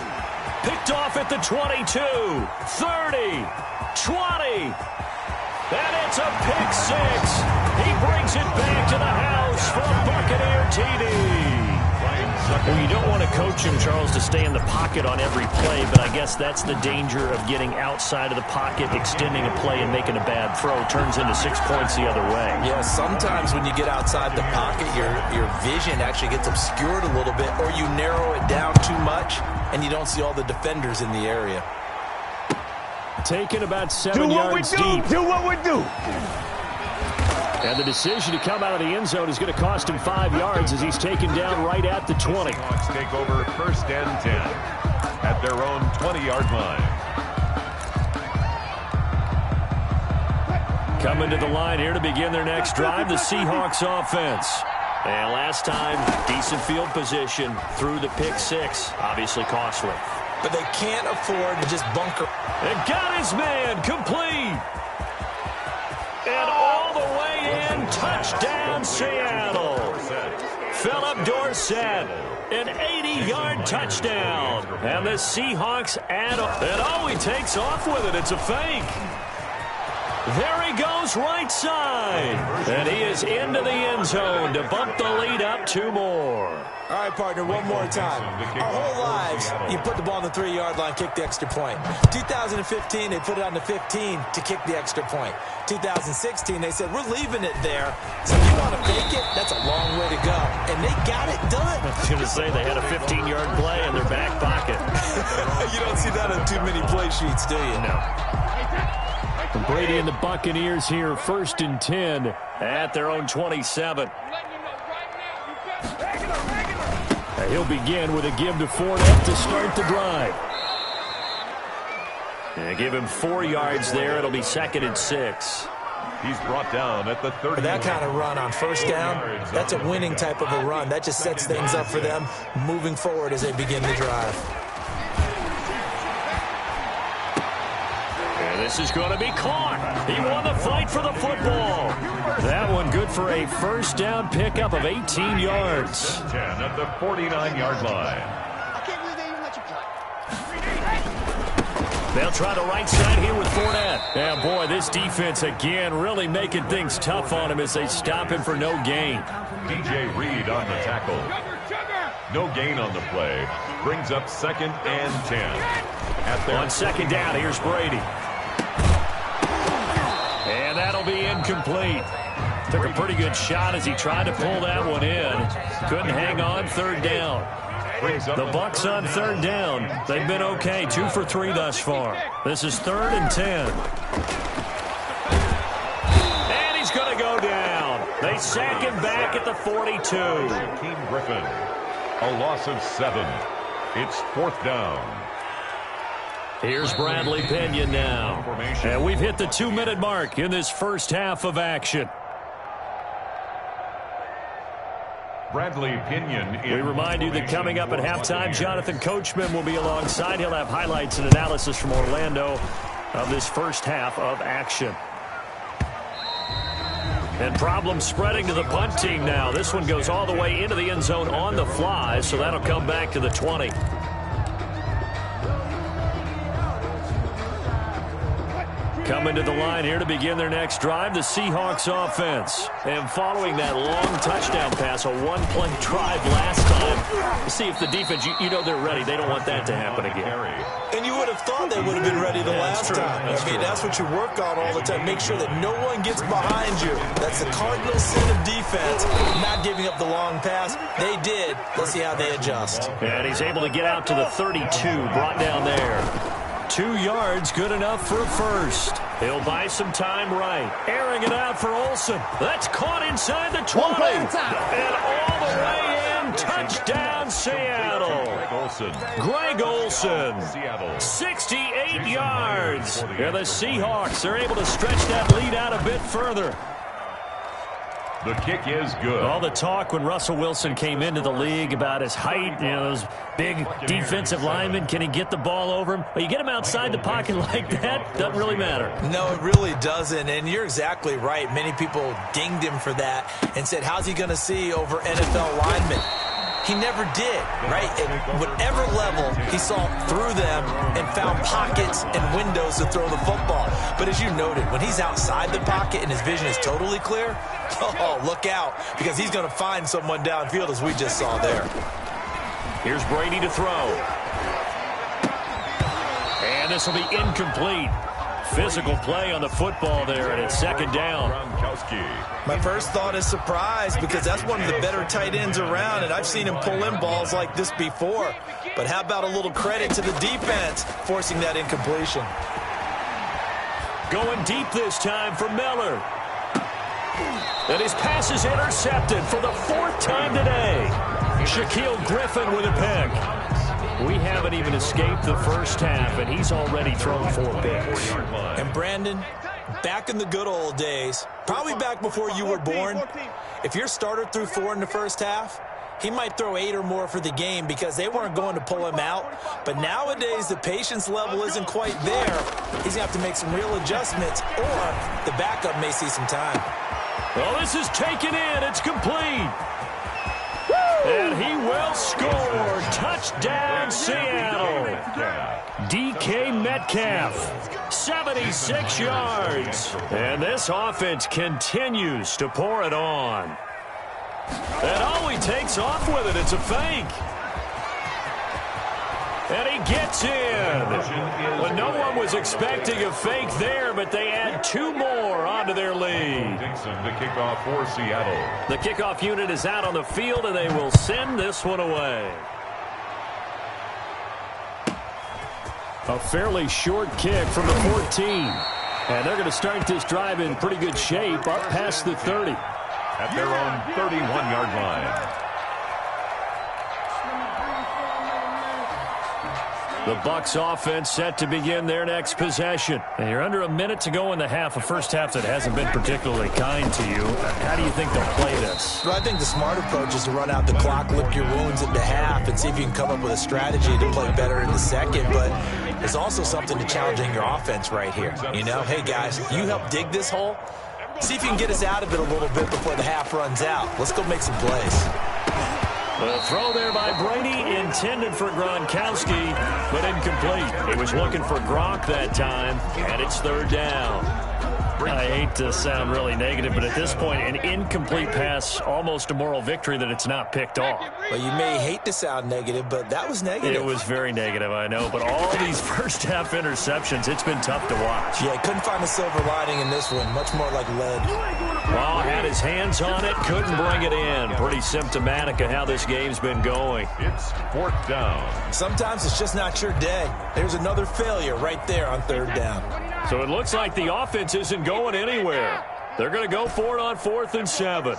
B: Picked off at the 22, 30, 20. And it's a pick six. He brings it back to the house for a Buccaneer TD. Well, you don't want to coach him, Charles, to stay in the pocket on every play, but I guess that's the danger of getting outside of the pocket, extending a play, and making a bad throw. Turns into 6 points the other way.
D: Yeah, sometimes when you get outside the pocket, your vision actually gets obscured a little bit, or you narrow it down too much, and you don't see all the defenders in the area.
B: Taken about 7 yards deep.
F: Do what we do.
B: And the decision to come out of the end zone is going to cost him 5 yards as he's taken down right at the 20.
C: Seahawks take over first and 10 at their own 20-yard line.
B: Coming to the line here to begin their next drive, the Seahawks offense. And last time, decent field position through the pick six. Obviously costly.
D: But they can't afford to just bunker.
B: And got his man complete. And all the way in, touchdown Seattle. Philip Dorsett, an 80-yard touchdown. And the Seahawks add on. And oh, he takes off with it. It's a fake. There he goes right side. And he is into the end zone to bump the lead up 2 more.
D: All right, partner, one more time. Our whole lives, you put the ball on the 3-yard line, kick the extra point. 2015, they put it on the 15 to kick the extra point. 2016, they said, we're leaving it there. So if you want to fake it, that's a long way to go. And they got it done.
B: I was going to say they had a 15-yard play in their back pocket.
D: You don't see that on too many play sheets, do you?
B: No. Brady and the Buccaneers here, first and 10 at their own 27. He'll begin with a give to Fournette to start the drive. And give him 4 yards there. It'll be second and 6.
C: He's brought down at the 30.
D: That kind of run on first down, that's a winning type of a run. That just sets things up for them moving forward as they begin the drive.
B: This is going to be caught. He won the fight for the football. That one good for a first down pickup of 18 yards.
C: 10 at the 49-yard line.
B: They'll try the right side here with Fournette. And boy, this defense again really making things tough on him as they stop him for no gain.
C: DJ Reed on the tackle. No gain on the play. Brings up second and 10.
B: On second down, here's Brady. And that'll be incomplete. Took a pretty good shot as he tried to pull that one in. Couldn't hang on, third down. The Bucs on third down. They've been okay, 2 for 3 thus far. This is third and 10. And he's going to go down. They sack him back at the 42.
C: King Griffin, a loss of 7. It's fourth down.
B: Here's Bradley Pinion now. And we've hit the 2-minute mark in this first half of action.
C: Bradley Pinion.
B: We remind you that coming up at halftime, Jonathan Coachman will be alongside. He'll have highlights and analysis from Orlando of this first half of action. And problems spreading to the punt team now. This one goes all the way into the end zone on the fly, so that'll come back to the 20. Coming to the line here to begin their next drive, the Seahawks offense. And following that long touchdown pass, a one-play drive last time. See if the defense, you know they're ready. They don't want that to happen again.
D: And you would have thought they would have been ready the last time. That's what you work on all the time. Make sure that no one gets behind you. That's the cardinal sin of defense, not giving up the long pass. They did. Let's see how they adjust.
B: And he's able to get out to the 32, brought down there. 2 yards, good enough for a first. He'll buy some time right. Airing it out for Olsen. That's caught inside the 20. And all the way in. Touchdown, Seattle. Greg Olsen. 68 yards. And the Seahawks are able to stretch that lead out a bit further.
C: The kick is good.
B: All the talk when Russell Wilson came into the league about his height, those big defensive linemen, can he get the ball over him? Well, you get him outside the pocket like that, doesn't really matter.
D: No, it really doesn't, and you're exactly right. Many people dinged him for that and said, how's he going to see over NFL linemen? He never did, right? At whatever level, he saw through them and found pockets and windows to throw the football. But as you noted, when he's outside the pocket and his vision is totally clear, oh, look out, because he's going to find someone downfield, as we just saw there.
B: Here's Brady to throw. And this will be incomplete. Physical play on the football there, and it's second down.
D: My first thought is surprise, because that's one of the better tight ends around, and I've seen him pull in balls like this before. But how about a little credit to the defense forcing that incompletion?
B: Going deep this time for Miller. And his pass is intercepted for the fourth time today. Shaquille Griffin with a pick. We haven't even escaped the first half, and he's already thrown 4 picks.
D: And Brandon, back in the good old days, probably back before you were born, if your starter threw 4 in the first half, he might throw 8 or more for the game because they weren't going to pull him out. But nowadays, the patience level isn't quite there. He's going to have to make some real adjustments, or the backup may see some time.
B: Well, this is taken in. It's complete. And he will score. Touchdown, Seattle. DK Metcalf, 76 yards. And this offense continues to pour it on. And all he takes off with it, it's a fake. And he gets in. Well, no one was expecting a fake there, but they add 2 more onto their lead.
C: The kickoff for Seattle.
B: The kickoff unit is out on the field, and they will send this one away. A fairly short kick from the 14. And they're going to start this drive in pretty good shape, up past the 30.
C: At their own 31-yard line.
B: The Bucs offense set to begin their next possession. And you're under a minute to go in the half, a first half that hasn't been particularly kind to you. How do you think they'll play this?
D: Well, I think the smart approach is to run out the clock, lick your wounds at the half, and see if you can come up with a strategy to play better in the second. But there's also something to challenging your offense right here. You know, hey, guys, you help dig this hole. See if you can get us out of it a little bit before the half runs out. Let's go make some plays.
B: The throw there by Brady, intended for Gronkowski, but incomplete. He was looking for Gronk that time, and it's third down. I hate to sound really negative, but at this point, an incomplete pass, almost a moral victory that it's not picked off.
D: Well, you may hate to sound negative, but that was negative.
B: It was very negative, I know, but all these first-half interceptions, it's been tough to watch.
D: Yeah, couldn't find a silver lining in this one, much more like lead.
B: Well, had his hands on it, couldn't bring it in. Pretty symptomatic of how this game's been going.
C: It's fourth down.
D: Sometimes it's just not your day. There's another failure right there on third down.
B: So it looks like the offense isn't going anywhere. They're going to go for it on 4th and 7.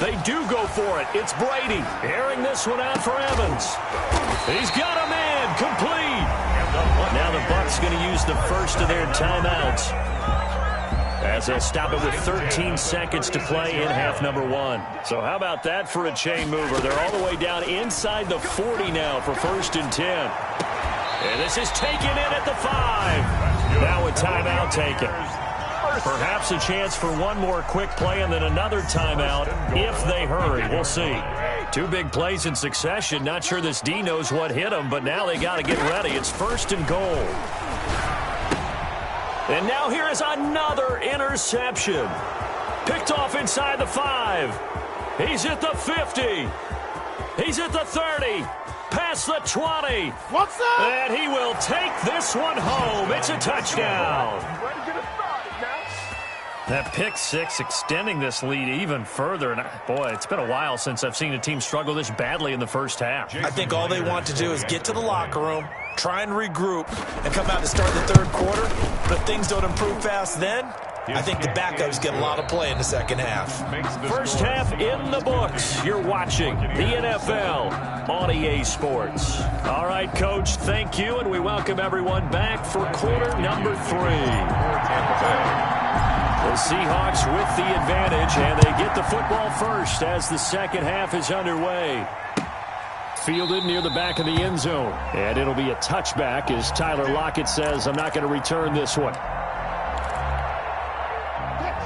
B: They do go for it. It's Brady airing this one out for Evans. He's got him in, complete. Now the Bucs going to use the first of their timeouts, as they'll stop it with 13 seconds to play in half number 1. So how about that for a chain mover? They're all the way down inside the 40 now for 1st and 10. And this is taken in at the 5. Now a timeout taken. Perhaps a chance for one more quick play and then another timeout if they hurry. We'll see. 2 big plays in succession. Not sure this D knows what hit them, but now they got to get ready. It's 1st and goal. And now here is another interception. Picked off inside the 5. He's at the 50. He's at the 30. Past the 20.
F: What's up?
B: And he will take this one home. It's a touchdown. That pick six extending this lead even further. And boy, it's been a while since I've seen a team struggle this badly in the first half.
D: I think all they want to do is get to the locker room, try and regroup, and come out to start the third quarter. But if things don't improve fast then, I think the backups get a lot of play in the second half.
B: First half in the books. You're watching the NFL on EA Sports. All right, Coach, thank you, and we welcome everyone back for quarter number 3. The Seahawks with the advantage, and they get the football first as the second half is underway. Fielded near the back of the end zone, and it'll be a touchback as Tyler Lockett says, I'm not going to return this one.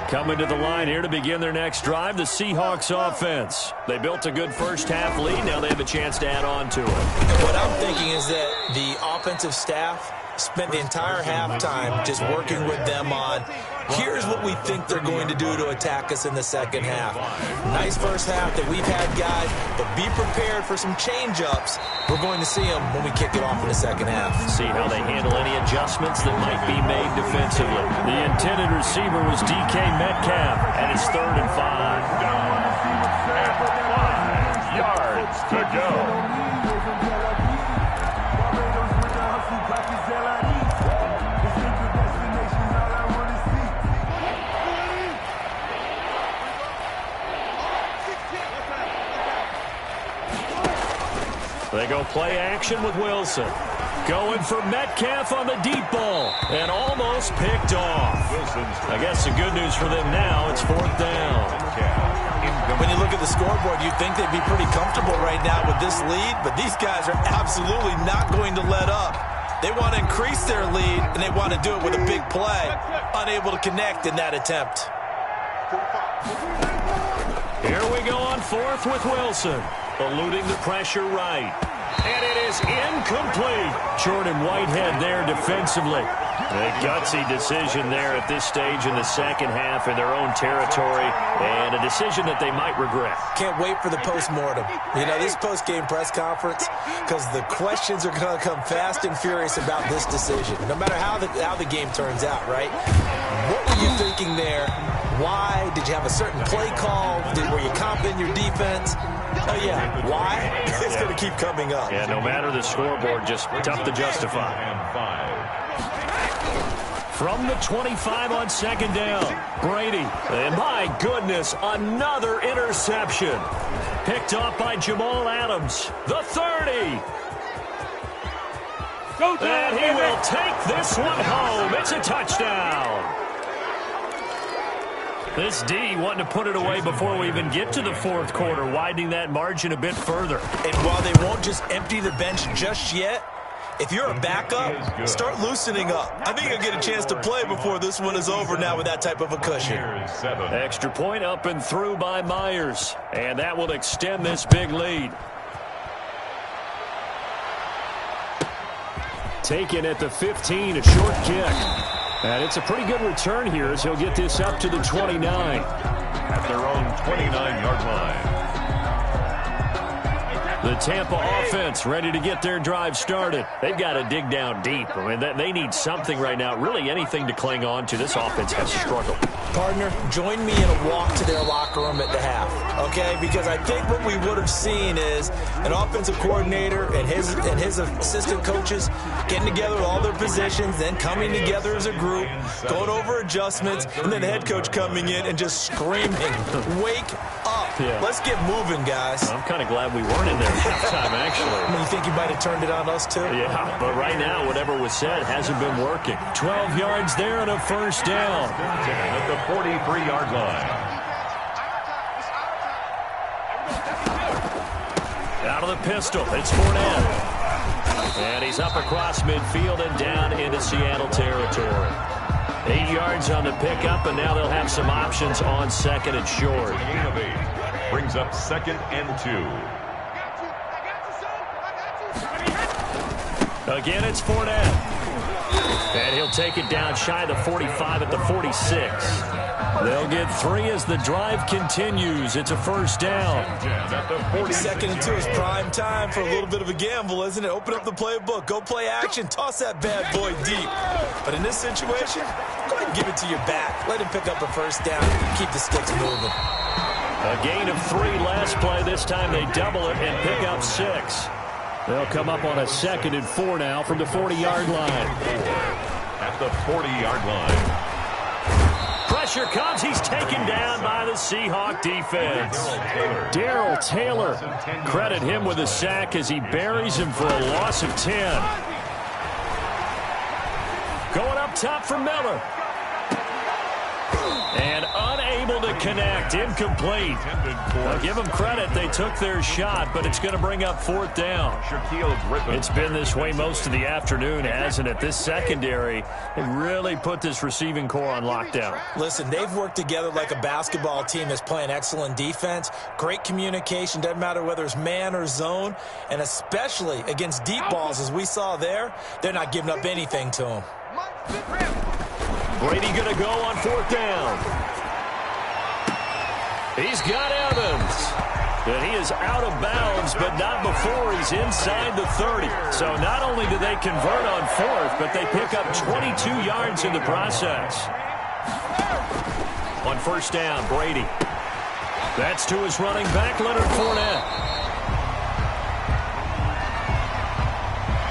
B: Coming to the line here to begin their next drive, the Seahawks offense. They built a good first half lead. Now they have a chance to add on to it.
D: What I'm thinking is that the offensive staff spent the entire halftime just working with them on, here's what we think they're going to do to attack us in the second half. Nice first half that we've had, guys, but be prepared for some change-ups. We're going to see them when we kick it off in the second half.
B: See how they handle any adjustments that might be made defensively. The intended receiver was DK Metcalf, and it's 3rd and 5.
C: And 5 yards to go.
B: They go play action with Wilson. Going for Metcalf on the deep ball. And almost picked off. I guess the good news for them now, it's 4th down.
D: When you look at the scoreboard, you'd think they'd be pretty comfortable right now with this lead, but these guys are absolutely not going to let up. They want to increase their lead, and they want to do it with a big play. Unable to connect in that attempt.
B: Here we go on 4th with Wilson. Eluding the pressure right. And it is incomplete. Jordan Whitehead there defensively. A gutsy decision there at this stage in the second half in their own territory. And a decision that they might regret.
D: Can't wait for the postmortem. You know, this post-game press conference, because the questions are going to come fast and furious about this decision. No matter how the game turns out, right? What were you thinking there? Why? Did you have a certain play call? Were you confident in your defense? Oh, yeah. Why? It's going to keep coming up.
B: Yeah, no matter the scoreboard, just tough to justify. From the 25 on 2nd down, Brady. And my goodness, another interception. Picked off by Jamal Adams. The 30. And he will take this one home. It's a touchdown. This D wanting to put it away before we even get to the 4th quarter, widening that margin a bit further.
D: And while they won't just empty the bench just yet, if you're a backup, start loosening up. I think you'll get a chance to play before this one is over now with that type of a cushion.
B: Extra point up and through by Myers. And that will extend this big lead. Taken at the 15, a short kick. And it's a pretty good return here as he'll get this up to the 29.
C: At their own 29-yard line.
B: The Tampa offense ready to get their drive started. They've got to dig down deep. I mean, they need something right now, really anything to cling on to. This offense has struggled.
D: Partner, join me in a walk to their locker room at the half, okay? Because I think what we would have seen is an offensive coordinator and his assistant coaches getting together all their positions, then coming together as a group, going over adjustments, and then the head coach coming in and just screaming, wake up. Yeah. Let's get moving, guys.
B: I'm kind of glad we weren't in there at halftime, actually.
D: I mean, you think you might have turned it on us, too?
B: Yeah, but right now, whatever was said hasn't been working. 12 yards there and a 1st down.
C: At the 43-yard line.
B: Out of the pistol, it's Fournette. And he's up across midfield and down into Seattle territory. 8 yards on the pickup, and now they'll have some options on 2nd and short.
C: Gain of 8. Brings up 2nd and 2.
B: Again, it's Fournette. And he'll take it down shy of the 45 at the 46. They'll get 3 as the drive continues. It's a first down.
D: 2nd and 2 is prime time for a little bit of a gamble, isn't it? Open up the playbook. Go play action. Toss that bad boy deep. But in this situation, go ahead and give it to your back. Let him pick up a first down. Keep the sticks moving.
B: A gain of 3 last play. This time they double it and pick up 6. They'll come up on a 2nd and 4 now from the 40-yard line.
C: At the 40-yard line.
B: Pressure comes. He's taken down by the Seahawk defense. Darrell Taylor. Credit him with a sack as he buries him for a loss of 10. Going up top for Miller. And unable to connect. Incomplete. I'll give them credit. They took their shot, but it's going to bring up 4th down. It's been this way most of the afternoon, hasn't it? This secondary, they really put this receiving core on lockdown.
D: Listen, they've worked together like a basketball team that's playing excellent defense. Great communication. Doesn't matter whether it's man or zone. And especially against deep balls, as we saw there, they're not giving up anything to them.
B: Brady going to go on 4th down. He's got Evans. And he is out of bounds, but not before he's inside the 30. So not only do they convert on 4th, but they pick up 22 yards in the process. On 1st down, Brady. That's to his running back, Leonard Fournette.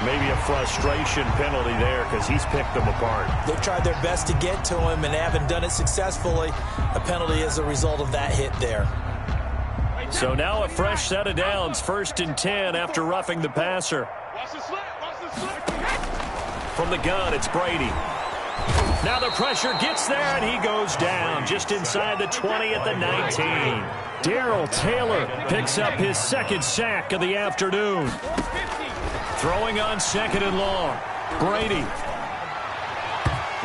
B: Maybe a frustration penalty there because he's picked them apart.
D: They've tried their best to get to him and haven't done it successfully. A penalty is a result of that hit there.
B: So now a fresh set of downs, 1st and 10 after roughing the passer. From the gun, it's Brady. Now the pressure gets there, and he goes down just inside the 20 at the 19. Darrell Taylor picks up his 2nd sack of the afternoon. Throwing on 2nd and long. Brady.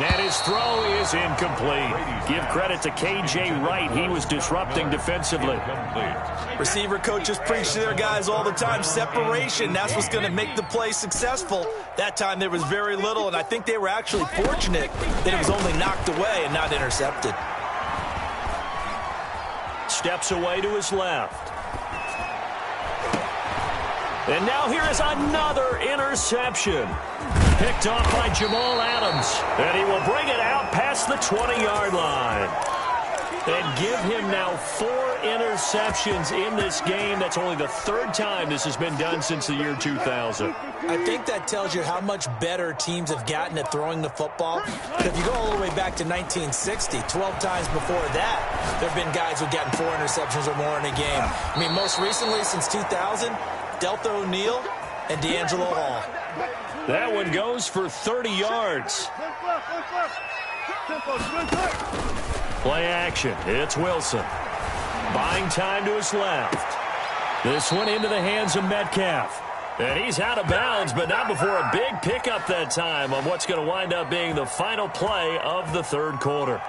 B: And his throw is incomplete. Give credit to K.J. Wright. He was disrupting defensively.
D: Receiver coaches preach to their guys all the time. Separation, that's what's going to make the play successful. That time there was very little, and I think they were actually fortunate that it was only knocked away and not intercepted.
B: Steps away to his left. And now here is another interception. Picked off by Jamal Adams. And he will bring it out past the 20-yard line. And give him now 4 interceptions in this game. That's only the 3rd time this has been done since the year 2000.
D: I think that tells you how much better teams have gotten at throwing the football. If you go all the way back to 1960, 12 times before that, there have been guys who've gotten 4 interceptions or more in a game. I mean, most recently, since 2000, Delta O'Neal and D'Angelo Hall.
B: That one goes for 30 yards. Play action. It's Wilson. Buying time to his left. This one into the hands of Metcalf. And he's out of bounds, but not before a big pickup that time on what's going to wind up being the final play of the 3rd quarter.